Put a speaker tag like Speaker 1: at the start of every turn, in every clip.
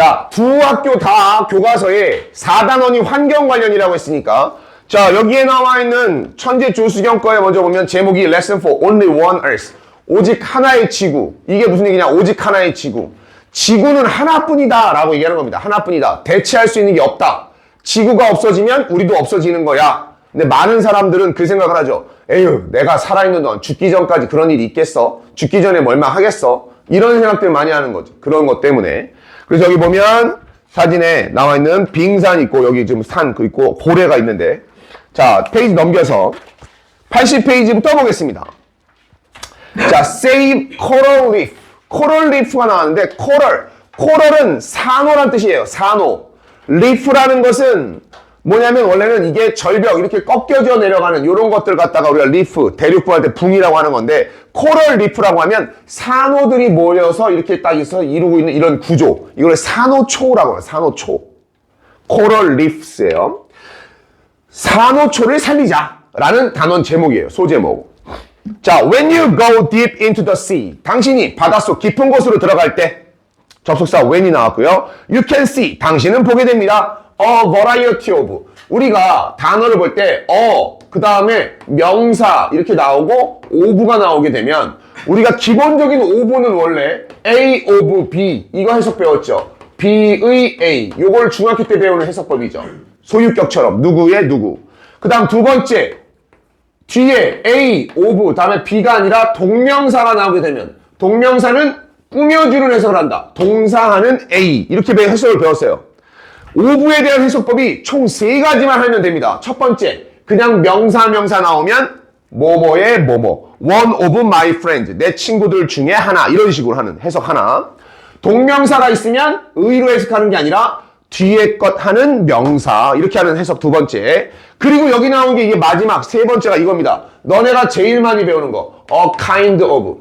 Speaker 1: 자, 두 학교 다 교과서에 4단원이 환경 관련이라고 했으니까 자, 여기에 나와 있는 천재 조수경 거에 먼저 보면 제목이 Lesson 4 Only One Earth. 오직 하나의 지구. 이게 무슨 얘기냐? 오직 하나의 지구. 지구는 하나뿐이다 라고 얘기하는 겁니다. 하나뿐이다. 대체할 수 있는 게 없다. 지구가 없어지면 우리도 없어지는 거야. 근데 많은 사람들은 그 생각을 하죠. 에휴, 내가 살아있는 동안 죽기 전까지 그런 일이 있겠어? 죽기 전에 뭐 얼마 하겠어? 이런 생각들 많이 하는 거죠. 그런 것 때문에. 그래서 여기 보면 사진에 나와 있는 빙산 있고 여기 지금 산 있고 고래가 있는데 자, 페이지 넘겨서 80페이지부터 보겠습니다. 자, save coral reef. coral reef가 나왔는데 coral은 산호란 뜻이에요. 산호. reef라는 것은 뭐냐면 원래는 이게 절벽 이렇게 꺾여져 내려가는 이런 것들 갖다가 우리가 리프, 대륙부 할 때 붕이라고 하는 건데 코럴 리프라고 하면 산호들이 모여서 이렇게 딱 있어서 이루고 있는 이런 구조. 이걸 산호초라고 해요. 산호초. 코럴 리프스예요. 산호초를 살리자라는 단원 제목이에요. 소제목. 자, when you go deep into the sea. 당신이 바닷속 깊은 곳으로 들어갈 때 접속사 when이 나왔고요. You can see. 당신은 보게 됩니다. A variety of. 우리가 단어를 볼 때 그 다음에 명사 이렇게 나오고 of가 나오게 되면 우리가 기본적인 of는 원래 A of B 이거 해석 배웠죠. B의 A 요걸 중학교 때 배우는 해석법이죠. 소유격처럼 누구의 누구. 그 다음 두 번째 뒤에 A of 다음에 B가 아니라 동명사가 나오게 되면 동명사는 꾸며주는 해석을 한다. 동사하는 A 이렇게 해석을 배웠어요. of에 대한 해석법이 총 3가지만 하면 됩니다. 첫 번째, 그냥 명사 나오면 뭐뭐의 뭐뭐, one of my friends, 내 친구들 중에 하나 이런 식으로 하는 해석 하나. 동명사가 있으면 의로 해석하는 게 아니라 뒤에 것 하는 명사 이렇게 하는 해석 두 번째. 그리고 여기 나온 게 이게 마지막 세 번째가 이겁니다. 너네가 제일 많이 배우는 거 a kind of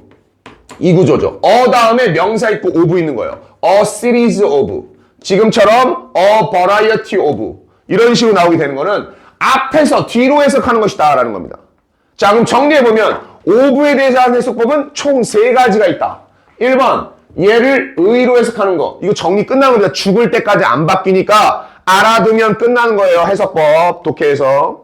Speaker 1: 이 구조죠. 다음에 명사 있고 of 있는 거예요. a series of 지금처럼 a variety of 이런 식으로 나오게 되는 거는 앞에서 뒤로 해석하는 것이다 라는 겁니다. 자, 그럼 정리해보면 of에 대해서 하는 해석법은 총 3가지가 있다. 1번 얘를 의로 해석하는 거 이거 정리 끝나는 겁니다. 죽을 때까지 안 바뀌니까 알아두면 끝나는 거예요. 해석법 독해에서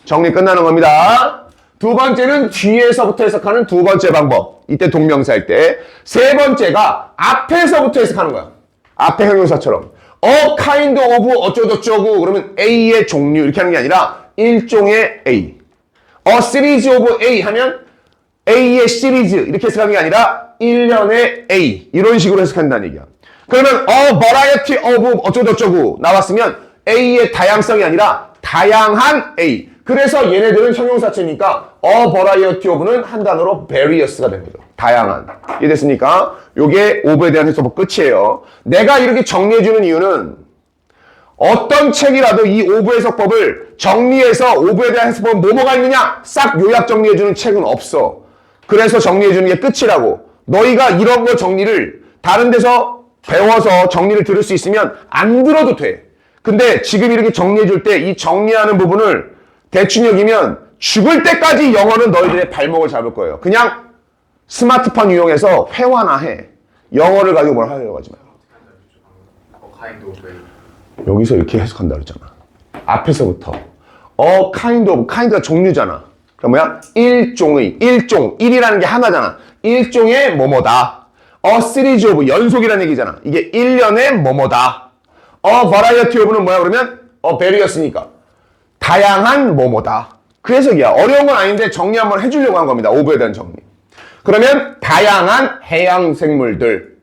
Speaker 1: 정리 끝나는 겁니다. 두 번째는 뒤에서부터 해석하는 두 번째 방법 이때 동명사일 때. 세 번째가 앞에서부터 해석하는 거야. 앞에 형용사처럼 a kind of 어쩌고저쩌고 그러면 A의 종류 이렇게 하는 게 아니라 일종의 A. a series of A 하면 A의 시리즈 이렇게 해석하는 게 아니라 일련의 A 이런 식으로 해석한다는 얘기야. 그러면 a variety of 어쩌고저쩌고 나왔으면 A의 다양성이 아니라 다양한 A. 그래서 얘네들은 형용사체니까 a variety of는 한 단어로 various가 된 거죠. 다양한. 이해됐습니까? 요게 of에 대한 해석법 끝이에요. 내가 이렇게 정리해주는 이유는 어떤 책이라도 이 of 해석법을 정리해서 of에 대한 해석법은 뭐가 있느냐? 싹 요약 정리해주는 책은 없어. 그래서 정리해주는 게 끝이라고. 너희가 이런 거 정리를 다른 데서 배워서 정리를 들을 수 있으면 안 들어도 돼. 근데 지금 이렇게 정리해줄 때 이 정리하는 부분을 대충 여기면 죽을 때까지 영어는 너희들의 발목을 잡을 거예요. 그냥 스마트폰 이용해서 회화나 해. 영어를 가지고 뭘 하려고 하지 마요. 여기서 이렇게 해석한다 그랬잖아. 앞에서부터. kind of, kind가 종류잖아. 그러니까 뭐야? 일종의, 일종, 일이라는 게 하나잖아. 일종의 뭐뭐다. a series of, 연속이라는 얘기잖아. 이게 일련의 뭐뭐다. a variety of는 뭐야 그러면? various니까. 다양한 뭐뭐다. 그 해석이야. 어려운 건 아닌데 정리 한번 해주려고 한 겁니다. of에 대한 정리. 그러면 다양한 해양 생물들을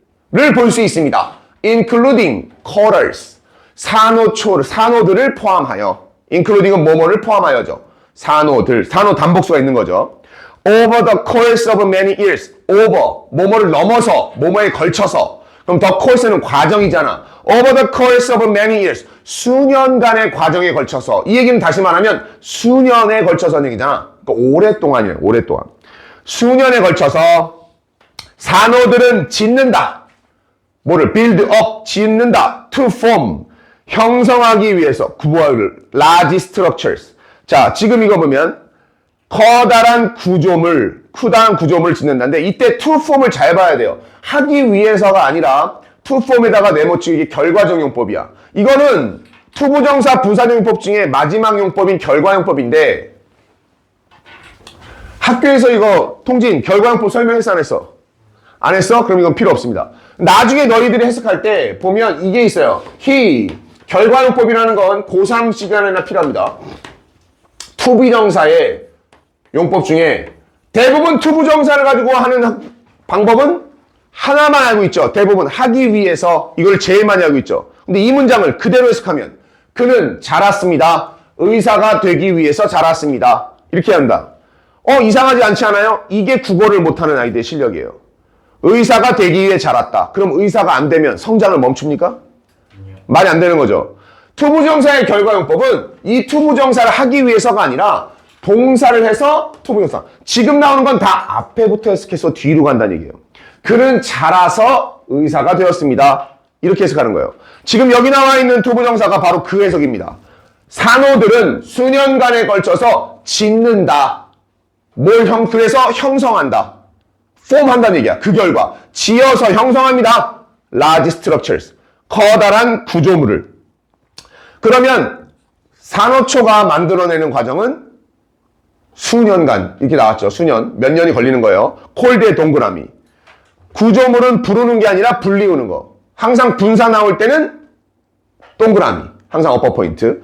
Speaker 1: 볼 수 있습니다. including corals. 산호들을 포함하여. including은 뭐뭐를 포함하여죠. 산호들. 산호 단복수가 있는 거죠. over the course of many years. over. 뭐뭐를 넘어서. 뭐뭐에 걸쳐서. 그럼 the course는 과정이잖아. over the course of many years. 수년간의 과정에 걸쳐서. 이 얘기는 다시 말하면 수년에 걸쳐서 하는 얘기잖아. 그러니까 오랫동안이에요. 오랫동안. 수년에 걸쳐서 산호들은 짓는다. 뭐를 build up, 짓는다. to form, 형성하기 위해서 구조를 large structures. 자, 지금 이거 보면 커다란 구조물 짓는다는데 이때 to form을 잘 봐야 돼요. 하기 위해서가 아니라 투폼에다가 네모치고 이게 결과적 용법이야. 이거는 투부정사 부사적 용법 중에 마지막 용법인 결과용법인데 학교에서 이거 통진 결과용법 설명했어 안 했어? 안 했어? 그럼 이건 필요 없습니다. 나중에 너희들이 해석할 때 보면 이게 있어요. 결과용법이라는 건 고3 시간에나 필요합니다. 투부정사의 용법 중에 대부분 투부정사를 가지고 하는 방법은 하나만 알고 있죠. 대부분 하기 위해서 이걸 제일 많이 알고 있죠. 근데 이 문장을 그대로 해석하면 그는 자랐습니다. 의사가 되기 위해서 자랐습니다. 이렇게 한다. 이상하지 않지 않아요? 이게 국어를 못하는 아이들의 실력이에요. 의사가 되기 위해 자랐다. 그럼 의사가 안 되면 성장을 멈춥니까? 말이 안 되는 거죠. 투부정사의 결과용법은 이 투부정사를 하기 위해서가 아니라 동사를 해서 투부정사. 지금 나오는 건 다 앞에부터 해석해서 뒤로 간다는 얘기예요. 그는 자라서 의사가 되었습니다. 이렇게 해석하는 거예요. 지금 여기 나와 있는 투부정사가 바로 그 해석입니다. 산호들은 수년간에 걸쳐서 짓는다. 그래서 형성한다. 폼한다는 얘기야. 그 결과 지어서 형성합니다. large structures. 커다란 구조물을. 그러면 산호초가 만들어내는 과정은 수년간 이렇게 나왔죠. 수년. 몇 년이 걸리는 거예요. 콜드의 동그라미. 구조물은 부르는 게 아니라 불리우는 거. 항상 분사 나올 때는 동그라미. 항상 어퍼 포인트.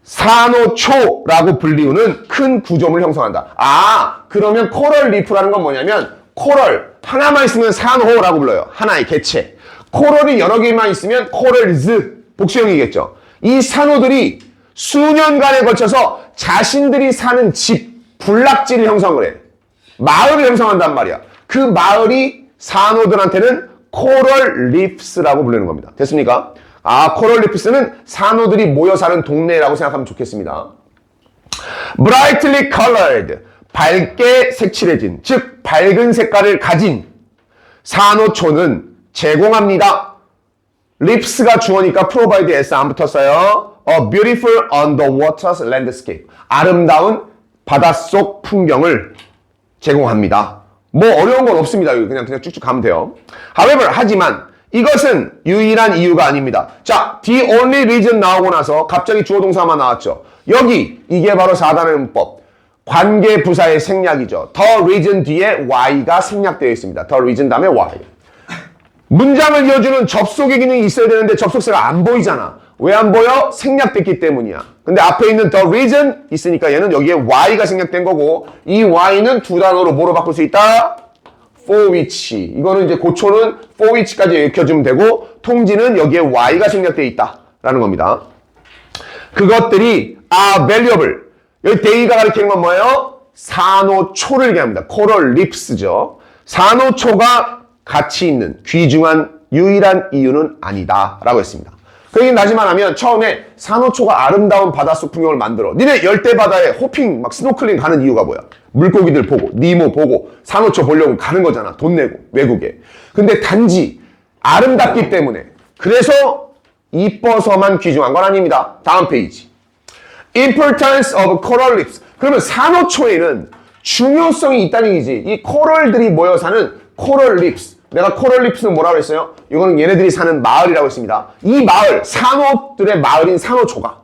Speaker 1: 산호초라고 불리우는 큰 구조물을 형성한다. 그러면 코럴 리프라는 건 뭐냐면 코럴 하나만 있으면 산호라고 불러요. 하나의 개체. 코럴이 여러 개만 있으면 코럴즈 복수형이겠죠. 이 산호들이 수년간에 걸쳐서 자신들이 사는 집, 군락지를 형성을 해. 마을을 형성한단 말이야. 그 마을이 산호들한테는 코럴 리프스라고 부르는 겁니다. 됐습니까? 코럴 리프스는 산호들이 모여 사는 동네라고 생각하면 좋겠습니다. brightly colored, 밝게 색칠해진, 즉 밝은 색깔을 가진 산호초는 제공합니다. 립스가 주어니까 provide s 안 붙었어요. A beautiful underwater landscape, 아름다운 바닷속 풍경을 제공합니다. 뭐 어려운 건 없습니다. 그냥 쭉쭉 가면 돼요. However, 하지만 이것은 유일한 이유가 아닙니다. 자, the only reason 나오고 나서 갑자기 주어 동사만 나왔죠. 여기 이게 바로 4단의 문법. 관계 부사의 생략이죠. the reason 뒤에 y가 생략되어 있습니다. the reason 다음에 y. 문장을 이어주는 접속의 기능이 있어야 되는데 접속사가 안 보이잖아. 왜 안 보여? 생략됐기 때문이야. 근데 앞에 있는 the reason 있으니까 얘는 여기에 y가 생략된 거고 이 y는 두 단어로 뭐로 바꿀 수 있다? for which. 이거는 이제 고초는 for which까지 익혀주면 되고 통지는 여기에 y가 생략되어 있다라는 겁니다. 그것들이 are valuable. 여기 데이가 가리키는 건 뭐예요? 산호초를 얘기합니다. 코럴 립스죠. 산호초가 가치 있는 귀중한 유일한 이유는 아니다 라고 했습니다. 그 얘기는 다시 말하면 처음에 산호초가 아름다운 바닷속 풍경을 만들어. 니네 열대바다에 호핑 막 스노클링 가는 이유가 뭐야? 물고기들 보고 니모 보고 산호초 보려고 가는 거잖아. 돈 내고 외국에. 근데 단지 아름답기 때문에 그래서 이뻐서만 귀중한 건 아닙니다. 다음 페이지. Importance of coral reefs. 그러면 산호초에는 중요성이 있다는 얘기지. 이 코럴들이 모여 사는 코럴 립스. 내가 코럴 립스는 뭐라고 했어요? 이거는 얘네들이 사는 마을이라고 했습니다. 이 마을, 산호들의 마을인 산호초가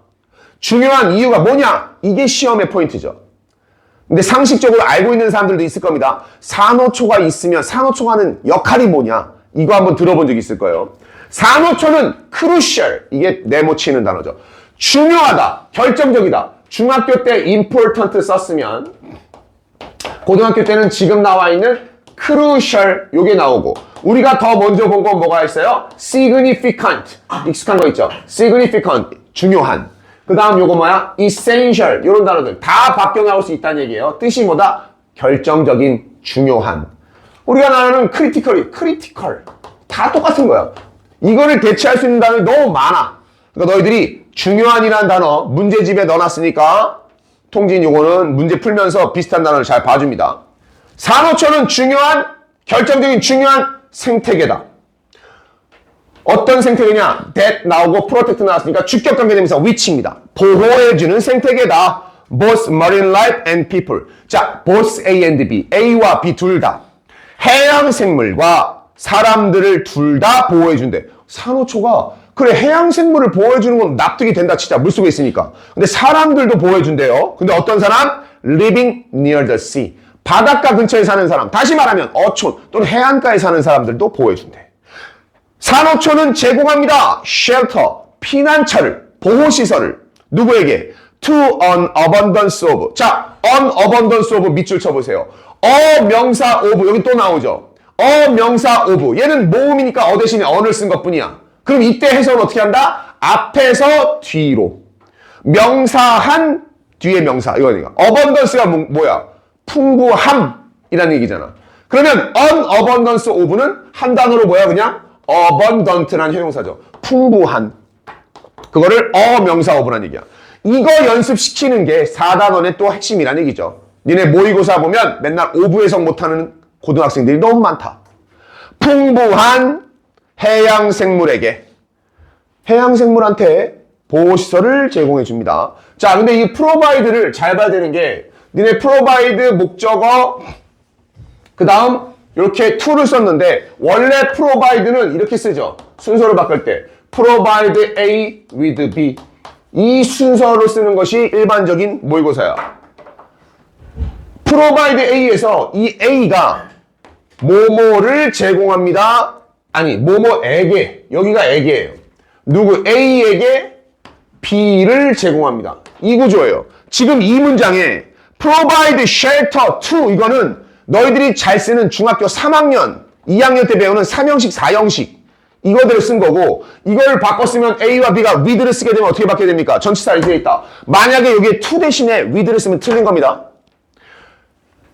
Speaker 1: 중요한 이유가 뭐냐? 이게 시험의 포인트죠. 근데 상식적으로 알고 있는 사람들도 있을 겁니다. 산호초가 있으면 산호초가 하는 역할이 뭐냐? 이거 한번 들어본 적 있을 거예요. 산호초는 crucial. 이게 네모치는 단어죠. 중요하다. 결정적이다. 중학교 때 important 썼으면 고등학교 때는 지금 나와 있는 crucial 요게 나오고 우리가 더 먼저 본 건 뭐가 있어요? significant 익숙한 거 있죠? significant 중요한 그 다음 요거 뭐야? essential 요런 단어들 다 바뀌어 나올 수 있다는 얘기예요. 뜻이 뭐다? 결정적인 중요한 우리가 나누는 critical 다 똑같은 거야. 이거를 대체할 수 있는 단어가 너무 많아. 그러니까 너희들이 중요한이라는 단어 문제집에 넣어놨으니까 통진 요거는 문제 풀면서 비슷한 단어를 잘 봐줍니다. 산호초는 중요한, 결정적인 중요한 생태계다. 어떤 생태계냐? that 나오고 protect 나왔으니까 주격 관계대명사 which입니다. 보호해주는 생태계다. both marine life and people. 자, both A and B. A와 B 둘 다. 해양 생물과 사람들을 둘 다 보호해준대. 산호초가 그래 해양생물을 보호해주는 건 납득이 된다 치자. 물속에 있으니까. 근데 사람들도 보호해준대요. 근데 어떤 사람? Living near the sea. 바닷가 근처에 사는 사람. 다시 말하면 어촌 또는 해안가에 사는 사람들도 보호해준대. 산호초는 제공합니다. shelter, 피난처를, 보호시설을. 누구에게? to an abundance of. 자, an abundance of 밑줄 쳐보세요. 명사 of. 여기 또 나오죠. 명사 of. 얘는 모음이니까 대신에 on을 쓴 것뿐이야. 그럼 이때 해석은 어떻게 한다? 앞에서 뒤로. 명사한 뒤에 명사. 이거니까. abundance가 뭐야? 풍부함이라는 얘기잖아. 그러면 unabundance of는 한 단어로 뭐야? 그냥 abundant라는 형용사죠. 풍부한. 그거를 명사 of라는 얘기야. 이거 연습시키는 게 4단원의 또 핵심이라는 얘기죠. 니네 모의고사 보면 맨날 of 해석 못하는 고등학생들이 너무 많다. 풍부한 해양생물에게 해양생물한테 보호시설을 제공해줍니다. 자, 근데 이 provide를 잘 봐야 되는 게 니네 provide 목적어 그 다음 이렇게 to를 썼는데 원래 provide는 이렇게 쓰죠. 순서를 바꿀 때 provide A with B 이 순서로 쓰는 것이 일반적인 모의고사야. provide A에서 이 A가 뭐뭐를 제공합니다. 아니 뭐뭐에게 여기가 에게예요. 누구 A에게 B를 제공합니다. 이 구조예요. 지금 이 문장에 provide shelter to 이거는 너희들이 잘 쓰는 중학교 3학년 2학년 때 배우는 3형식 4형식 이거들을 쓴 거고 이걸 바꿨으면 A와 B가 with를 쓰게 되면 어떻게 바뀌게 됩니까? 전치사 이렇게 있다. 만약에 여기에 to 대신에 with를 쓰면 틀린 겁니다.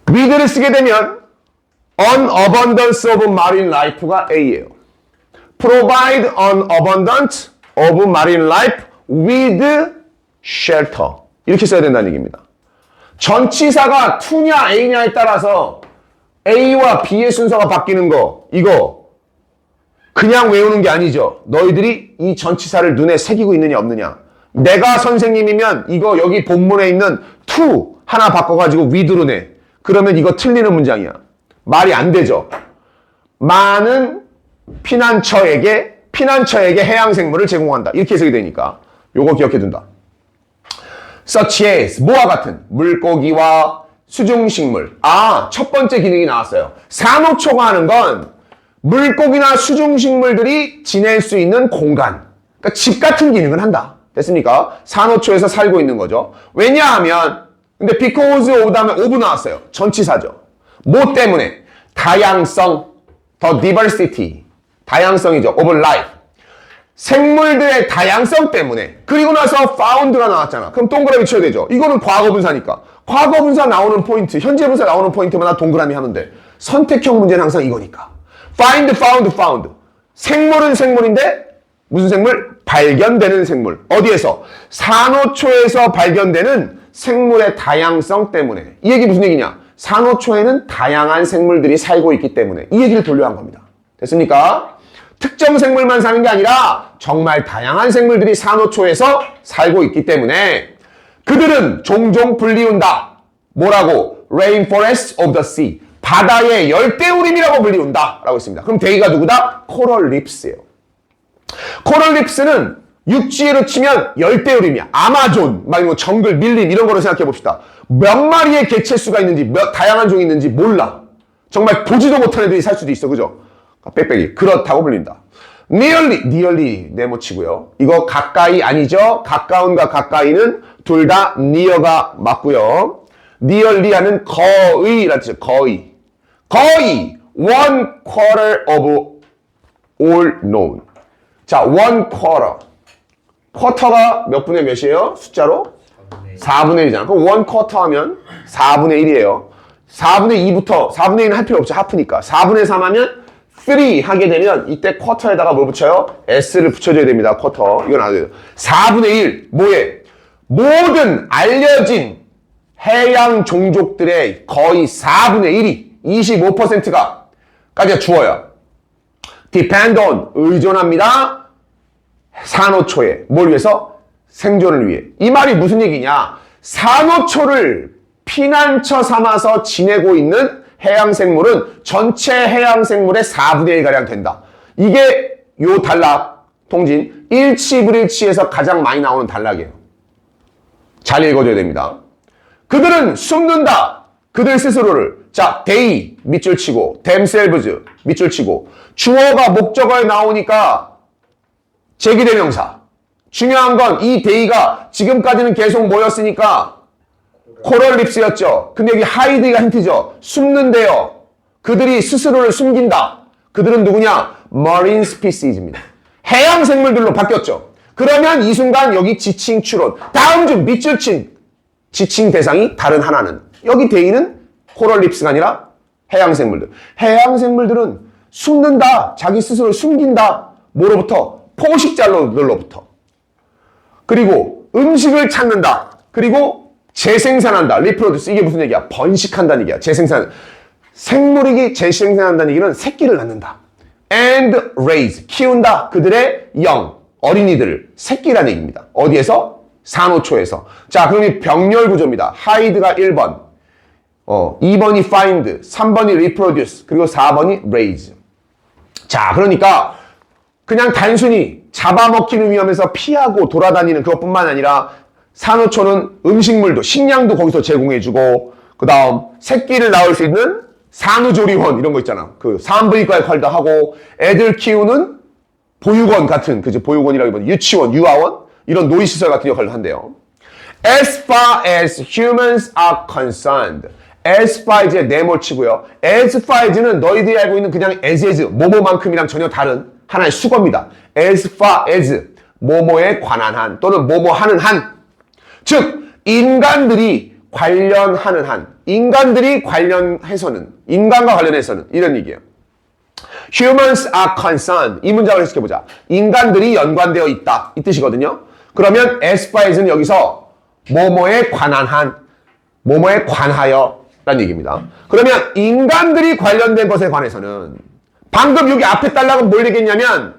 Speaker 1: with를 쓰게 되면 an abundance of marine life가 A예요. provide an abundance of marine life with shelter 이렇게 써야 된다는 얘기입니다. 전치사가 to냐 A냐에 따라서 A와 B의 순서가 바뀌는 거 이거 그냥 외우는 게 아니죠. 너희들이 이 전치사를 눈에 새기고 있느냐 없느냐. 내가 선생님이면 이거 여기 본문에 있는 to 하나 바꿔가지고 with로 내. 그러면 이거 틀리는 문장이야. 말이 안 되죠. 많은 피난처에게 해양생물을 제공한다. 이렇게 해석이 되니까 요거 기억해둔다. such as 뭐와 같은 물고기와 수중식물. 첫 번째 기능이 나왔어요. 산호초가 하는 건 물고기나 수중식물들이 지낼 수 있는 공간. 그러니까 집 같은 기능을 한다. 됐습니까? 산호초에서 살고 있는 거죠. 왜냐하면 근데 because of 다음에 of 나왔어요. 전치사죠. 뭐 때문에? 다양성, the diversity. 다양성이죠. of life. 생물들의 다양성 때문에. 그리고 나서 found가 나왔잖아. 그럼 동그라미 쳐야 되죠. 이거는 과거분사니까. 과거분사 나오는 포인트, 현재분사 나오는 포인트마다 동그라미 하면 돼. 선택형 문제는 항상 이거니까. find, found. 생물은 생물인데 무슨 생물? 발견되는 생물. 어디에서? 산호초에서 발견되는 생물의 다양성 때문에. 이 얘기 무슨 얘기냐? 산호초에는 다양한 생물들이 살고 있기 때문에. 이 얘기를 돌려한 겁니다. 됐습니까? 특정 생물만 사는 게 아니라 정말 다양한 생물들이 산호초에서 살고 있기 때문에 그들은 종종 불리운다. 뭐라고? Rainforest of the sea. 바다의 열대우림이라고 불리운다. 라고 했습니다. 그럼 대기가 누구다? 코럴 립스예요. 코럴 립스는 육지로 치면 열대우림이야. 아마존, 막 이런 거 정글, 밀림 이런 거로 생각해 봅시다. 몇 마리의 개체수가 있는지, 다양한 종이 있는지 몰라. 정말 보지도 못한 애들이 살 수도 있어. 그죠? 빽빽이. 그렇다고 불린다. nearly 네모치고요. 이거 가까이 아니죠? 가까운과 가까이는 둘 다 near가 맞고요. nearly 하는 거의라는 뜻이죠. 거의 one quarter of all known. 자, one quarter. 쿼터가 몇 분의 몇이에요? 숫자로? 4분의 1이잖아. 그럼 one quarter 하면 4분의 1이에요. 4분의 2부터 4분의 1은 할 필요 없죠. 하프니까. 4분의 3 하면 3 하게 되면 이때 쿼터에다가 뭘 붙여요? S를 붙여줘야 됩니다. 쿼터. 이건 안 돼요. 4분의 1. 뭐에? 모든 알려진 해양 종족들의 거의 4분의 1이 25%가 까지 주어요. depend on 의존합니다. 산호초에 뭘 위해서? 생존을 위해. 이 말이 무슨 얘기냐? 산호초를 피난처 삼아서 지내고 있는 해양생물은 전체 해양생물의 4분의 1가량 된다. 이게 요 단락 통진 1치불일치에서 가장 많이 나오는 단락이에요. 잘 읽어줘야 됩니다. 그들은 숨는다. 그들 스스로를. 자, they 밑줄 치고 themselves 밑줄 치고 주어가 목적어에 나오니까 제기대명사. 중요한 건 이 they가 지금까지는 계속 뭐였으니까 코럴립스였죠. 근데 여기 hide가 힌트죠. 숨는데요. 그들이 스스로를 숨긴다. 그들은 누구냐? marine species입니다. 해양 생물들로 바뀌었죠. 그러면 이 순간 여기 지칭 추론. 다음 중 밑줄 친 지칭 대상이 다른 하나는. 여기 they는 코럴립스가 아니라 해양 생물들. 해양 생물들은 숨는다. 자기 스스로를 숨긴다. 뭐로부터? 포식자들로부터. 그리고 음식을 찾는다. 그리고 재생산한다. 리프로듀스. 이게 무슨 얘기야? 번식한다는 얘기야. 재생산. 생물이 재생산한다는 얘기는 새끼를 낳는다. And raise. 키운다. 그들의 영. 어린이들을. 새끼라는 얘기입니다. 어디에서? 산호초에서. 자, 그럼 이 병렬 구조입니다. hide가 1번. 2번이 find. 3번이 reproduce. 그리고 4번이 raise. 자, 그러니까 그냥 단순히 잡아먹히는 위험에서 피하고 돌아다니는 그것뿐만 아니라 산호초는 음식물도 식량도 거기서 제공해주고 그 다음 새끼를 낳을 수 있는 산후조리원 이런 거 있잖아. 그 산부인과 역할도 하고 애들 키우는 보육원 같은 그지 보육원이라기보다 유치원, 유아원 이런 놀이시설 같은 역할을 한대요. As far as humans are concerned. As far as의 네모치고요. As far as는 너희들이 알고 있는 그냥 as 뭐뭐만큼이랑 전혀 다른 하나의 수거입니다. As far as 뭐뭐에 관한 한 또는 뭐뭐 하는 한. 즉 인간들이 관련하는 한. 인간들이 관련해서는 인간과 관련해서는 이런 얘기예요. Humans are concerned. 이 문장을 해석해보자. 인간들이 연관되어 있다. 이 뜻이거든요. 그러면 as far as는 여기서 뭐뭐에 관한 한, 뭐뭐에 관하여 라는 얘기입니다. 그러면 인간들이 관련된 것에 관해서는 방금 여기 앞에 단락은 뭘 얘기했냐면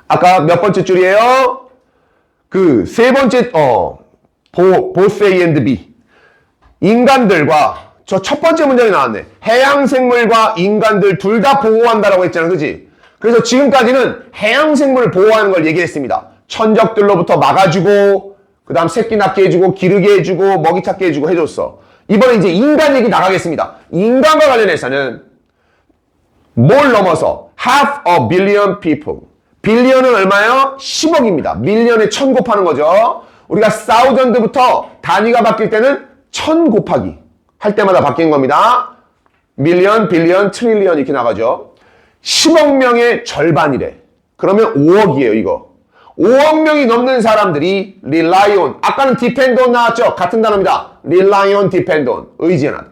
Speaker 1: 아까 몇 번째 줄이에요? 그 세 번째 both A and B 인간들과 저 첫 번째 문장이 나왔네. 해양생물과 인간들 둘 다 보호한다라고 했잖아. 그지? 그래서 지금까지는 해양생물을 보호하는 걸 얘기했습니다. 천적들로부터 막아주고 그 다음 새끼 낳게 해주고 기르게 해주고 먹이 찾게 해주고 해줬어. 이번에 이제 인간 얘기 나가겠습니다. 인간과 관련해서는 뭘 넘어서 half a billion people. 빌리언은 얼마예요? 10억입니다. 밀리언에 1000 곱하는 거죠. 우리가 사우전드부터 단위가 바뀔 때는 1000 곱하기 할 때마다 바뀌는 겁니다. 밀리언, 빌리언, 트릴리언 이렇게 나가죠. 10억 명의 절반이래. 그러면 5억이에요, 이거. 5억 명이 넘는 사람들이 rely on. 아까는 depend on 나왔죠? 같은 단어입니다. rely on, depend on. 의존하다.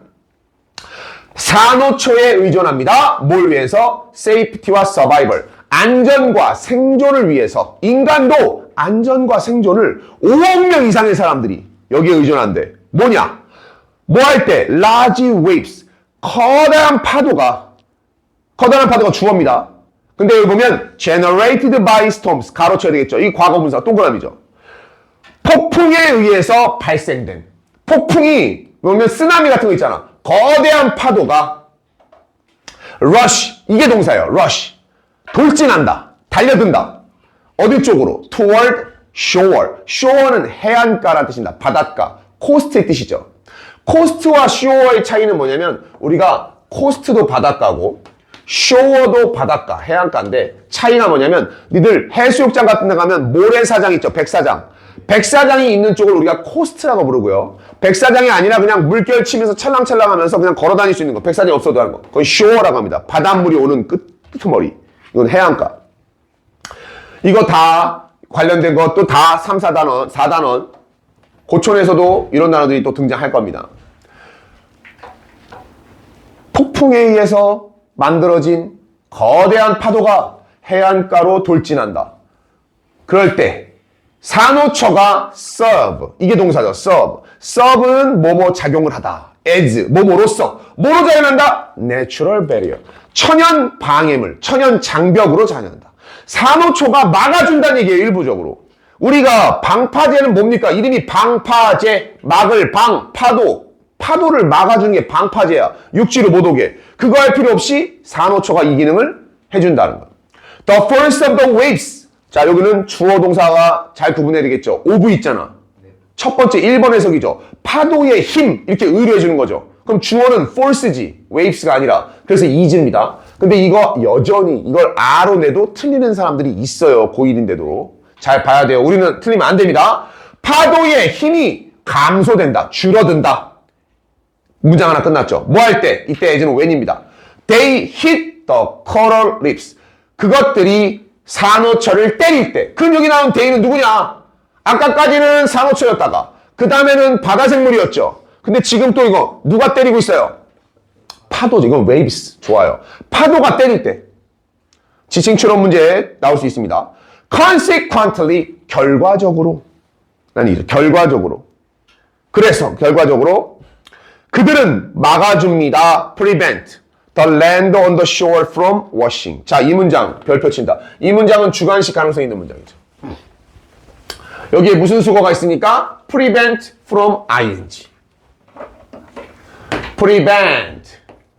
Speaker 1: 산호초에 의존합니다. 뭘 위해서? safety와 survival. 안전과 생존을 위해서. 인간도 안전과 생존을 5억 명 이상의 사람들이 여기에 의존한대. 뭐냐? 뭐 할 때? large waves. 커다란 파도가 주어입니다. 근데 여기 보면 generated by storms 가로쳐야 되겠죠. 이 과거 분사 동그라미죠. 폭풍에 의해서 발생된 폭풍이 보면 쓰나미 같은 거 있잖아. 거대한 파도가 rush 이게 동사예요. rush 돌진한다. 달려든다. 어디 쪽으로? toward shore. shore는 해안가라는 뜻입니다. 바닷가. coast의 뜻이죠. coast와 shore의 차이는 뭐냐면 우리가 coast도 바닷가고 쇼어도 바닷가, 해안가인데 차이가 뭐냐면 니들 해수욕장 같은 데 가면 모래사장 있죠, 백사장. 백사장이 있는 쪽을 우리가 코스트라고 부르고요. 백사장이 아니라 그냥 물결 치면서 찰랑찰랑 하면서 그냥 걸어 다닐 수 있는 거, 백사장이 없어도 하는 거. 그건 쇼어라고 합니다. 바닷물이 오는 끄트머리. 이건 해안가. 이거 다 관련된 것도 다 3, 4단원, 4단원. 고촌에서도 이런 단어들이 또 등장할 겁니다. 폭풍에 의해서 만들어진 거대한 파도가 해안가로 돌진한다. 그럴 때 산호초가 serve, 이게 동사죠. serve는 뭐뭐 작용을 하다. as, 뭐뭐로서. 뭐로 작용한다? natural barrier. 천연 방해물, 천연 장벽으로 작용한다. 산호초가 막아준다는 얘기예요, 일부적으로. 우리가 방파제는 뭡니까? 이름이 방파제, 막을 방, 파도. 파도를 막아주는 게 방파제야. 육지로 못 오게. 그거 할 필요 없이 산호초가 이 기능을 해준다는 거야. The force of the waves. 자, 여기는 주어 동사가 잘 구분해야 되겠죠. of 있잖아. 첫 번째 1번 해석이죠. 파도의 힘 이렇게 의뢰해 주는 거죠. 그럼 주어는 force지 waves가 아니라. 그래서 is입니다. 근데 이거 여전히 이걸 R로 내도 틀리는 사람들이 있어요. 고1인데도. 잘 봐야 돼요. 우리는 틀리면 안 됩니다. 파도의 힘이 감소된다. 줄어든다. 문장 하나 끝났죠. 뭐 할 때? 이때 as는 when입니다. They hit the coral reefs. 그것들이 산호초를 때릴 때. 그럼 여기 나온 they는 누구냐? 아까까지는 산호초였다가 그 다음에는 바다생물이었죠. 근데 지금 또 이거 누가 때리고 있어요? 파도죠. 이건 waves. 좋아요. 파도가 때릴 때. 지칭 추론 문제 나올 수 있습니다. consequently, 결과적으로. 아니, 결과적으로. 그래서 결과적으로 그들은 막아줍니다. prevent the land on the shore from washing. 자, 이 문장 별표 친다. 이 문장은 주관식 가능성이 있는 문장이죠. 여기에 무슨 수거가 있으니까 prevent from ing. prevent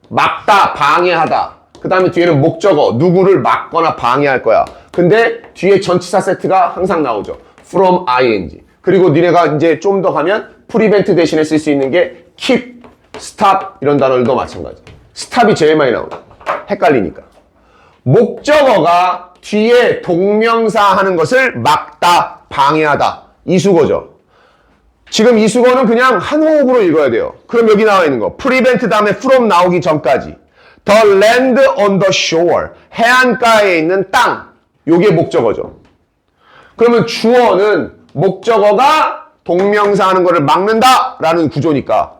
Speaker 1: 막다, 방해하다. 그 다음에 뒤에는 목적어, 누구를 막거나 방해할 거야. 근데 뒤에 전치사 세트가 항상 나오죠. from ing. 그리고 니네가 이제 좀 더 가면 prevent 대신에 쓸 수 있는 게 keep, stop 이런 단어들도 마찬가지. stop이 제일 많이 나오죠. 헷갈리니까. 목적어가 뒤에 동명사 하는 것을 막다, 방해하다. 이 수거죠. 지금 이 수거는 그냥 한 호흡으로 읽어야 돼요. 그럼 여기 나와 있는 거. prevent 다음에 from 나오기 전까지. The land on the shore. 해안가에 있는 땅. 요게 목적어죠. 그러면 주어는 목적어가 동명사 하는 거를 막는다 라는 구조니까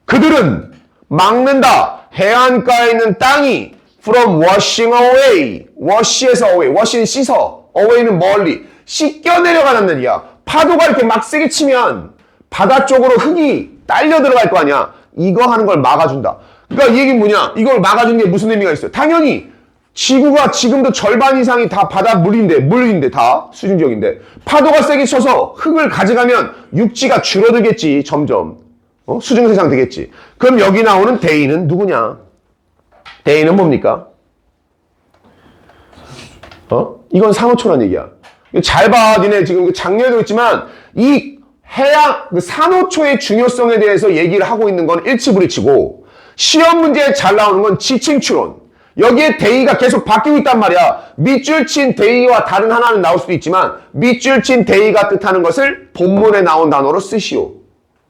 Speaker 1: 그들은 막는다. 해안가에 있는 땅이 from washing away. wash에서 away. wash는 씻어. away는 멀리. 씻겨 내려가는 일이야. 파도가 이렇게 막 세게 치면 바다 쪽으로 흙이 딸려 들어갈 거 아니야. 이거 하는 걸 막아준다. 그러니까 이 얘기는 뭐냐? 이걸 막아주는 게 무슨 의미가 있어요? 당연히 지구가 지금도 절반 이상이 다 바다 물인데 다 수중지역인데 파도가 세게 쳐서 흙을 가져가면 육지가 줄어들겠지. 점점. 수중세상 되겠지. 그럼 여기 나오는 they는 누구냐? they는 뭡니까? 이건 산호초란 얘기야. 잘 봐. 니네 지금 작년에도 있지만 이 해양, 산호초의 중요성에 대해서 얘기를 하고 있는 건 일치불이치고 시험 문제에 잘 나오는 건 지칭추론. 여기에 they가 계속 바뀌고 있단 말이야. 밑줄 친 they와 다른 하나는 나올 수도 있지만 밑줄 친 they가 뜻하는 것을 본문에 나온 단어로 쓰시오.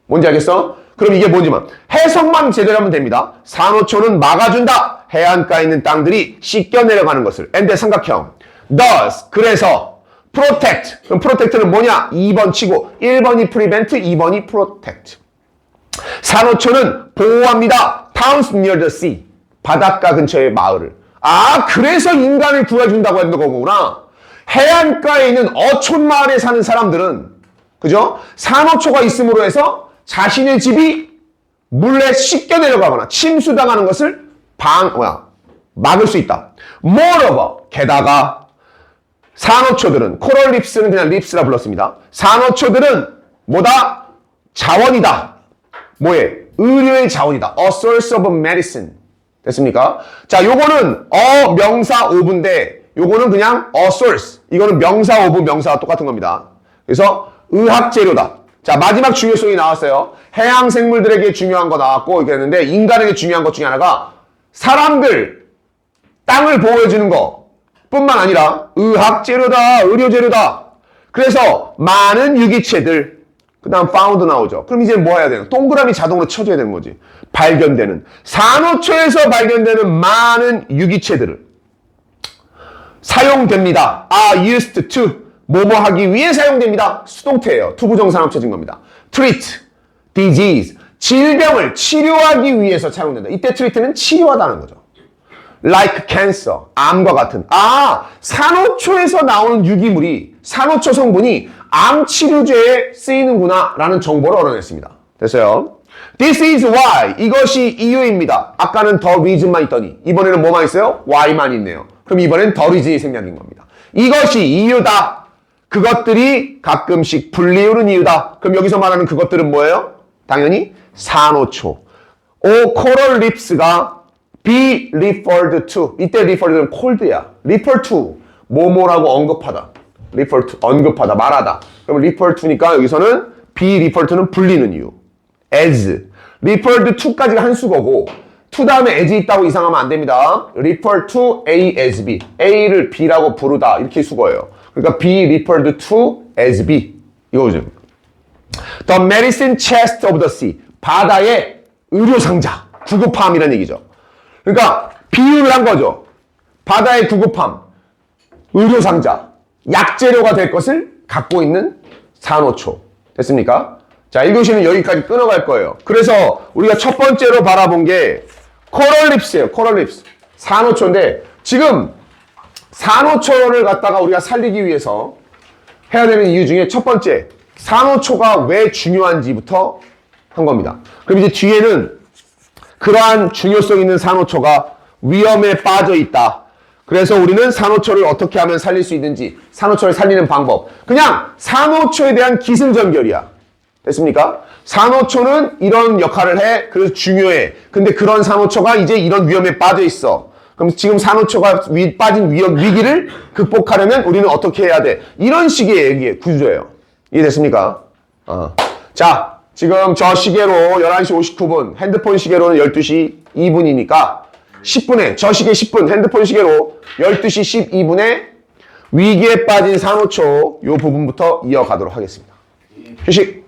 Speaker 1: 뭔지 알겠어? 그럼 이게 뭔지만 해석만 제대로 하면 됩니다. 산호초는 막아준다. 해안가에 있는 땅들이 씻겨 내려가는 것을. and 삼각형. thus 그래서 protect. 그럼 protect는 뭐냐? 2번 치고 1번이 prevent, 2번이 protect. 산호초는 보호합니다. towns near the sea. 바닷가 근처의 마을을. 아, 그래서 인간을 구해준다고 하는 거구나. 해안가에 있는 어촌 마을에 사는 사람들은 그죠? 산호초가 있음으로 해서 자신의 집이 물에 씻겨 내려가거나 침수당하는 것을 막을 수 있다. moreover 게다가 산호초들은 코럴 립스는 그냥 립스라 불렀습니다. 산호초들은 뭐다? 자원이다. 뭐에? 의료의 자원이다. A source of medicine. 됐습니까? 자, 요거는 명사 of인데 요거는 그냥 a source. 이거는 명사 of 명사와 똑같은 겁니다. 그래서 의학 재료다. 자, 마지막 중요성이 나왔어요. 해양 생물들에게 중요한 거 나왔고 이렇게 했는데 인간에게 중요한 것 중에 하나가 사람들 땅을 보호해주는 거 뿐만 아니라 의학 재료다, 의료 재료다. 그래서 많은 유기체들, 그 다음 found 나오죠. 그럼 이제 뭐 해야 되나? 동그라미 자동으로 쳐줘야 되는 거지. 발견되는. 산호초에서 발견되는 많은 유기체들을 사용됩니다. are used to. 뭐뭐 하기 위해 사용됩니다. 수동태예요. 투부정사나 쳐진 겁니다. treat, disease. 질병을 치료하기 위해서 사용된다. 이때 treat는 치료하다는 거죠. like cancer, 암과 같은. 아, 산호초에서 나오는 유기물이, 산호초 성분이 암 치료제에 쓰이는구나 라는 정보를 얻어냈습니다. 됐어요? This is why. 이것이 이유입니다. 아까는 the reason만 있더니 이번에는 뭐만 있어요? why만 있네요. 그럼 이번엔 the reason이 생략인 겁니다. 이것이 이유다. 그것들이 가끔씩 불리우는 이유다. 그럼 여기서 말하는 그것들은 뭐예요? 당연히 산호초. O coral reefs가 be referred to. 이때 referred는 cold야. refer to. 뭐뭐라고 언급하다. refer to. 언급하다. 말하다. 그럼 refer to니까 여기서는 be referred to는 불리는 이유. as. referred to까지가 한 수거고 to 다음에 as 있다고 이상하면 안 됩니다. refer to A as B. A를 B라고 부르다. 이렇게 수거예요. 그러니까 be referred to as B. 이거죠. The medicine chest of the sea. 바다의 의료상자. 구급함이라는 얘기죠. 그러니까 비유를 한 거죠. 바다의 구급함. 의료상자. 약재료가 될 것을 갖고 있는 산호초. 됐습니까? 자, 1교시는 여기까지 끊어갈 거예요. 그래서 우리가 첫 번째로 바라본 게 코럴립스예요. 코럴립스. 산호초인데 지금 산호초를 갖다가 우리가 살리기 위해서 해야 되는 이유 중에 첫 번째, 산호초가 왜 중요한지부터 한 겁니다. 그럼 이제 뒤에는 그러한 중요성 있는 산호초가 위험에 빠져 있다. 그래서 우리는 산호초를 어떻게 하면 살릴 수 있는지, 산호초를 살리는 방법. 그냥 산호초에 대한 기승전결이야. 됐습니까? 산호초는 이런 역할을 해. 그래서 중요해. 근데 그런 산호초가 이제 이런 위험에 빠져 있어. 그럼 지금 산호초가 빠진 위기를 극복하려면 우리는 어떻게 해야 돼? 이런 식의 구조예요. 이해됐습니까? 자, 지금 저 시계로 11시 59분, 핸드폰 시계로는 12시 2분이니까 10분에, 저 시계 10분, 핸드폰 시계로 12시 12분에 위기에 빠진 산호초 요 부분부터 이어가도록 하겠습니다. 휴식.